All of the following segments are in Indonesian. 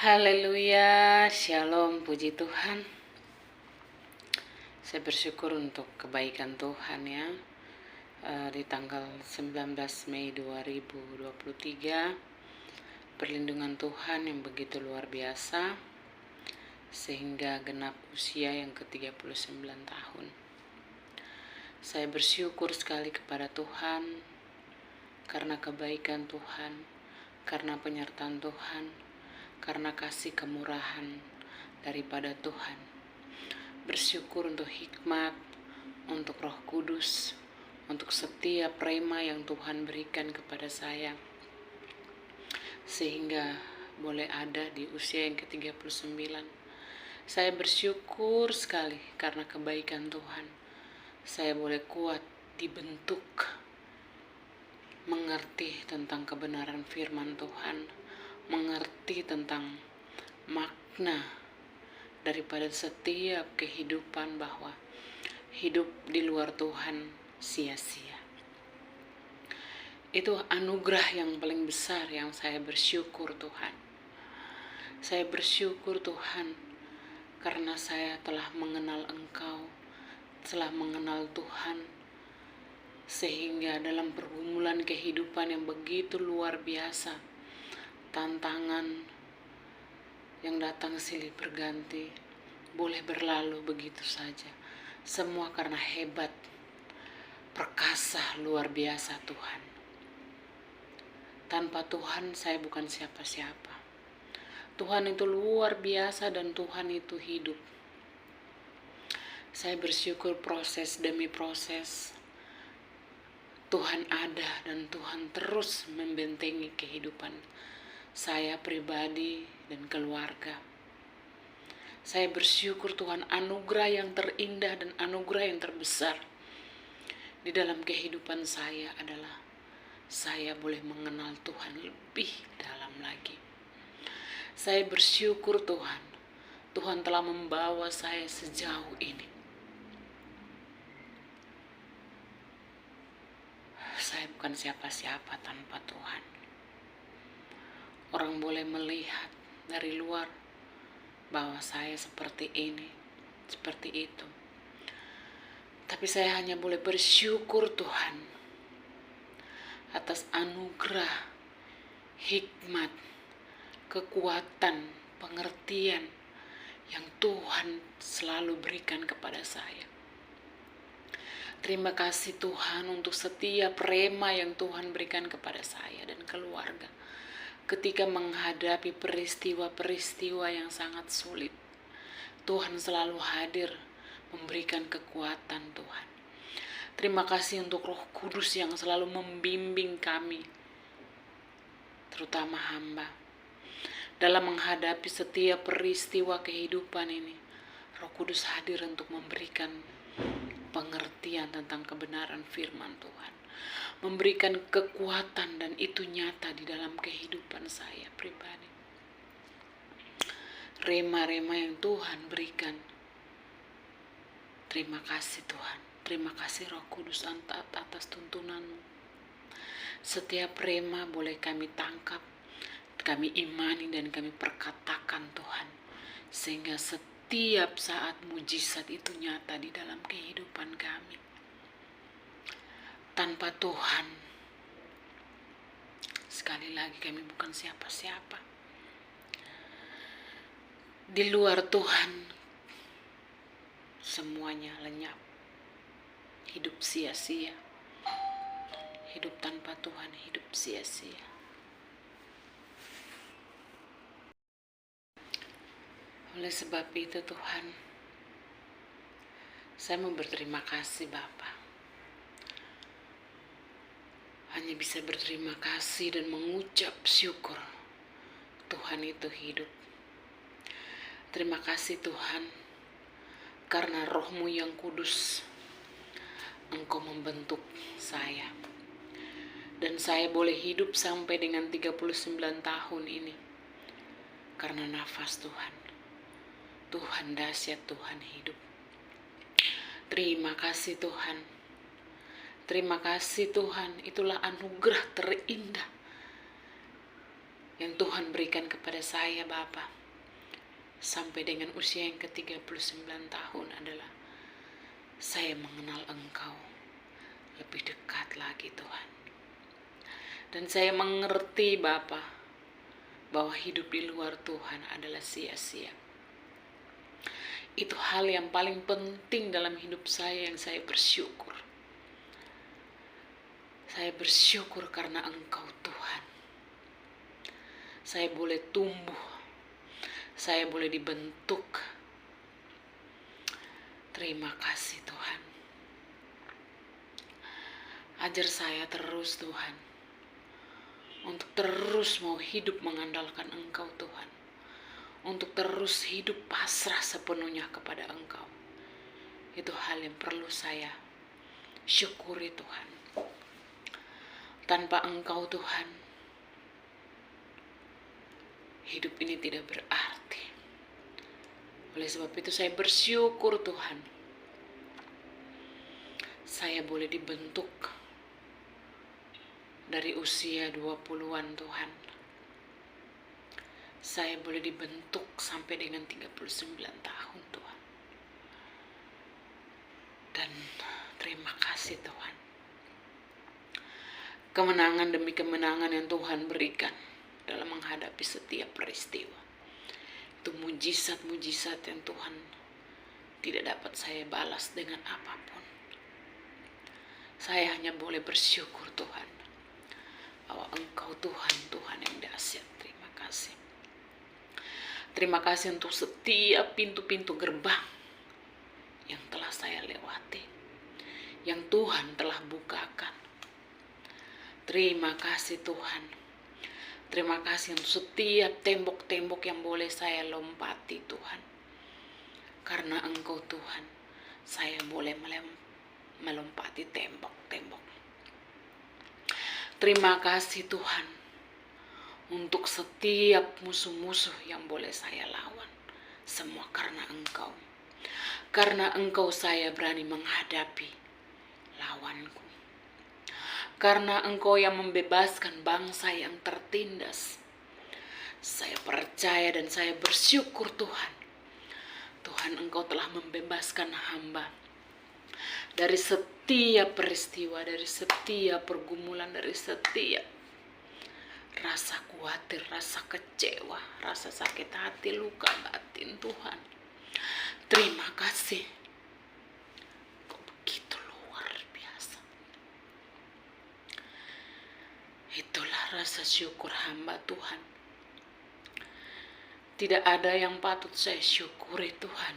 Haleluya, shalom, puji Tuhan. Saya bersyukur untuk kebaikan Tuhan ya. Di tanggal 19 Mei 2023, perlindungan Tuhan yang begitu luar biasa sehingga genap usia yang ke-39 tahun. Saya bersyukur sekali kepada Tuhan karena kebaikan Tuhan, karena penyertaan Tuhan, karena kasih kemurahan daripada Tuhan. Bersyukur untuk hikmat, untuk Roh Kudus, untuk setiap rema yang Tuhan berikan kepada saya, sehingga boleh ada di usia yang ke-39. Saya bersyukur sekali karena kebaikan Tuhan. Saya boleh kuat dibentuk, mengerti tentang kebenaran firman Tuhan, mengerti tentang makna daripada setiap kehidupan, bahwa hidup di luar Tuhan sia-sia. Itu anugerah yang paling besar yang saya bersyukur Tuhan. Saya bersyukur Tuhan karena saya telah mengenal Engkau, telah mengenal Tuhan, sehingga dalam pergumulan kehidupan yang begitu luar biasa, tantangan yang datang silih berganti, boleh berlalu begitu saja. Semua karena hebat, perkasa, luar biasa Tuhan. Tanpa Tuhan saya bukan siapa-siapa. Tuhan itu luar biasa dan Tuhan itu hidup. Saya bersyukur proses demi proses Tuhan ada dan Tuhan terus membentengi kehidupan saya pribadi dan keluarga. Saya bersyukur Tuhan, anugerah yang terindah dan anugerah yang terbesar di dalam kehidupan saya adalah saya boleh mengenal Tuhan lebih dalam lagi. Saya bersyukur Tuhan, Tuhan telah membawa saya sejauh ini. Saya bukan siapa-siapa tanpa Tuhan. Orang boleh melihat dari luar bahwa saya seperti ini, seperti itu. Tapi saya hanya boleh bersyukur Tuhan atas anugerah, hikmat, kekuatan, pengertian yang Tuhan selalu berikan kepada saya. Terima kasih Tuhan untuk setiap rema yang Tuhan berikan kepada saya dan keluarga ketika menghadapi peristiwa-peristiwa yang sangat sulit. Tuhan selalu hadir memberikan kekuatan Tuhan. Terima kasih untuk Roh Kudus yang selalu membimbing kami, terutama hamba, dalam menghadapi setiap peristiwa kehidupan ini. Roh Kudus hadir untuk memberikan pengertian tentang kebenaran firman Tuhan, memberikan kekuatan, dan itu nyata di dalam kehidupan saya pribadi. Rema-rema yang Tuhan berikan, terima kasih Tuhan. Terima kasih Roh Kudus atas tuntunan-Mu. Setiap rema boleh kami tangkap, kami imani, dan kami perkatakan Tuhan, sehingga setiap saat mujizat itu nyata di dalam kehidupan kami. Tanpa Tuhan, sekali lagi, kami bukan siapa-siapa. Di luar Tuhan, semuanya lenyap. Hidup sia-sia. Hidup tanpa Tuhan, hidup sia-sia. Oleh sebab itu Tuhan, saya mau berterima kasih Bapa. Hanya bisa berterima kasih dan mengucap syukur. Tuhan itu hidup. Terima kasih Tuhan, karena Roh-Mu yang kudus, Engkau membentuk saya. Dan saya boleh hidup sampai dengan 39 tahun ini karena nafas Tuhan. Tuhan dahsyat, Tuhan hidup. Terima kasih Tuhan. Terima kasih Tuhan, itulah anugerah terindah yang Tuhan berikan kepada saya Bapa sampai dengan usia yang ke-39 tahun adalah saya mengenal Engkau lebih dekat lagi Tuhan. Dan saya mengerti Bapa bahwa hidup di luar Tuhan adalah sia-sia. Itu hal yang paling penting dalam hidup saya yang saya bersyukur. Saya bersyukur karena Engkau Tuhan. Saya boleh tumbuh. Saya boleh dibentuk. Terima kasih Tuhan. Ajar saya terus Tuhan. Untuk terus mau hidup mengandalkan Engkau Tuhan. Untuk terus hidup pasrah sepenuhnya kepada Engkau. Itu hal yang perlu saya syukuri Tuhan. Tanpa Engkau Tuhan, hidup ini tidak berarti. Oleh sebab itu saya bersyukur Tuhan. Saya boleh dibentuk dari usia 20-an Tuhan. Saya boleh dibentuk sampai dengan 39 tahun Tuhan. Dan terima kasih Tuhan. Kemenangan demi kemenangan yang Tuhan berikan dalam menghadapi setiap peristiwa. Itu mujizat-mujizat yang Tuhan tidak dapat saya balas dengan apapun. Saya hanya boleh bersyukur Tuhan. Bahwa Engkau Tuhan, Tuhan yang dahsyat. Terima kasih. Terima kasih untuk setiap pintu-pintu gerbang yang telah saya lewati, yang Tuhan telah bukakan. Terima kasih Tuhan. Terima kasih untuk setiap tembok-tembok yang boleh saya lompati Tuhan. Karena Engkau Tuhan, saya boleh melompati tembok-tembok. Terima kasih Tuhan. Untuk setiap musuh-musuh yang boleh saya lawan. Semua karena Engkau. Karena Engkau saya berani menghadapi lawanku. Karena Engkau yang membebaskan bangsa yang tertindas. Saya percaya dan saya bersyukur Tuhan. Tuhan Engkau telah membebaskan hamba. Dari setiap peristiwa, dari setiap pergumulan, dari setiap rasa khawatir, rasa kecewa, rasa sakit hati, luka batin Tuhan. Terima kasih. Kau begitu luar biasa. Itulah rasa syukur hamba Tuhan. Tidak ada yang patut saya syukuri Tuhan.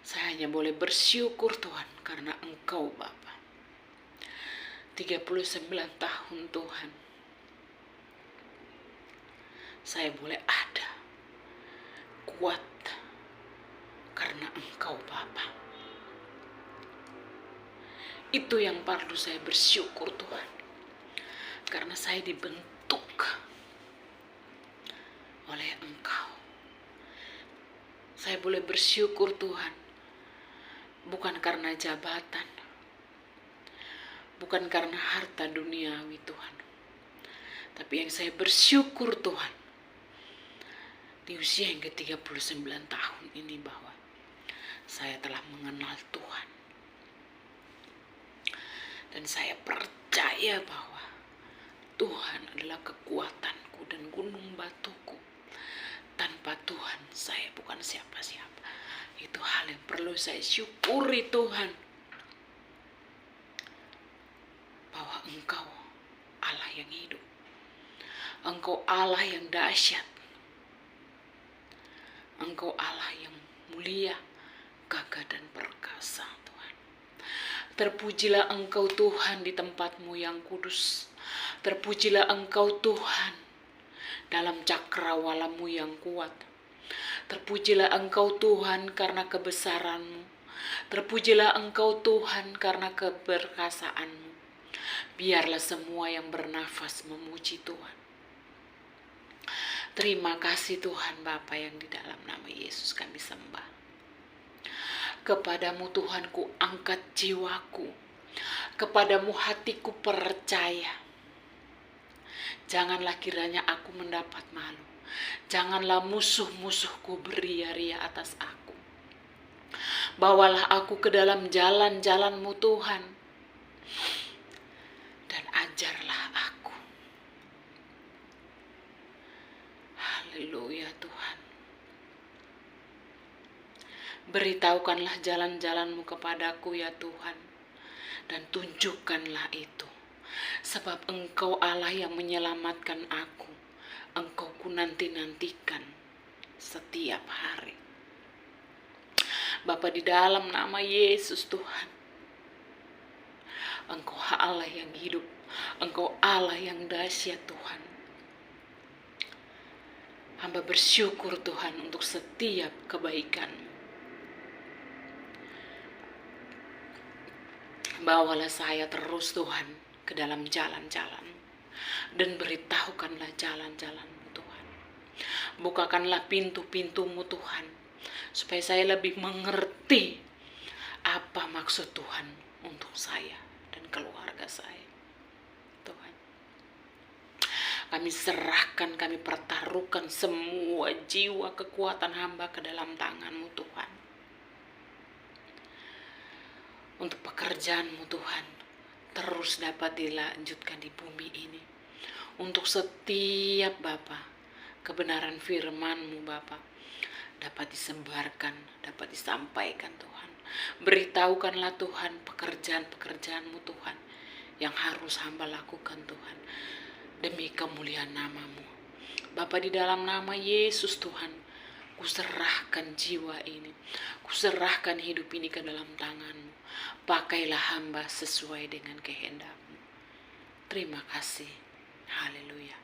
Saya hanya boleh bersyukur Tuhan karena Engkau Bapa. 39 tahun Tuhan. Saya boleh ada, kuat, karena Engkau Bapa. Itu yang perlu saya bersyukur Tuhan. Karena saya dibentuk oleh Engkau. Saya boleh bersyukur Tuhan. Bukan karena jabatan. Bukan karena harta duniawi Tuhan. Tapi yang saya bersyukur Tuhan. Di usia yang ke-39 tahun ini bahwa saya telah mengenal Tuhan. Dan saya percaya bahwa Tuhan adalah kekuatanku dan gunung batuku. Tanpa Tuhan saya bukan siapa-siapa. Itu hal yang perlu saya syukuri Tuhan. Bahwa Engkau Allah yang hidup. Engkau Allah yang dahsyat. Engkau Allah yang mulia, gagah dan perkasa Tuhan. Terpujilah Engkau Tuhan di tempat-Mu yang kudus. Terpujilah Engkau Tuhan dalam cakrawala-Mu yang kuat. Terpujilah Engkau Tuhan karena kebesaran-Mu. Terpujilah Engkau Tuhan karena keberkasaan-Mu. Biarlah semua yang bernafas memuji Tuhan. Terima kasih Tuhan Bapa yang di dalam nama Yesus kami sembah. Kepadamu Tuhan ku angkat jiwaku. Kepadamu hatiku percaya. Janganlah kiranya aku mendapat malu. Janganlah musuh-musuhku beria-ria atas aku. Bawalah aku ke dalam jalan-jalan-Mu Tuhan, dan ajarlah aku. Haleluya Tuhan. Beritahukanlah jalan-jalan-Mu kepadaku ya Tuhan, dan tunjukkanlah itu. Sebab Engkau Allah yang menyelamatkan aku. Engkau ku nanti-nantikan setiap hari. Bapa, di dalam nama Yesus Tuhan, Engkau Allah yang hidup. Engkau Allah yang dahsyat Tuhan. Hamba bersyukur Tuhan untuk setiap kebaikan. Bawalah saya terus Tuhan ke dalam jalan-jalan, dan beritahukanlah jalan-jalan-Mu Tuhan. Bukakanlah pintu-pintu-Mu Tuhan, supaya saya lebih mengerti apa maksud Tuhan untuk saya dan keluarga saya. Tuhan, kami serahkan, kami pertaruhkan semua jiwa kekuatan hamba ke dalam tangan-Mu Tuhan. Untuk pekerjaan-Mu Tuhan terus dapat dilanjutkan di bumi ini. Untuk setiap Bapa, kebenaran firman-Mu Bapa dapat disebarkan, dapat disampaikan Tuhan. Beritahukanlah Tuhan pekerjaan-pekerjaan-Mu Tuhan yang harus hamba lakukan Tuhan, demi kemuliaan nama-Mu. Bapa, di dalam nama Yesus Tuhan, kuserahkan jiwa ini, kuserahkan hidup ini ke dalam tangan-Mu. Pakailah hamba sesuai dengan kehendak-Mu. Terima kasih. Haleluya.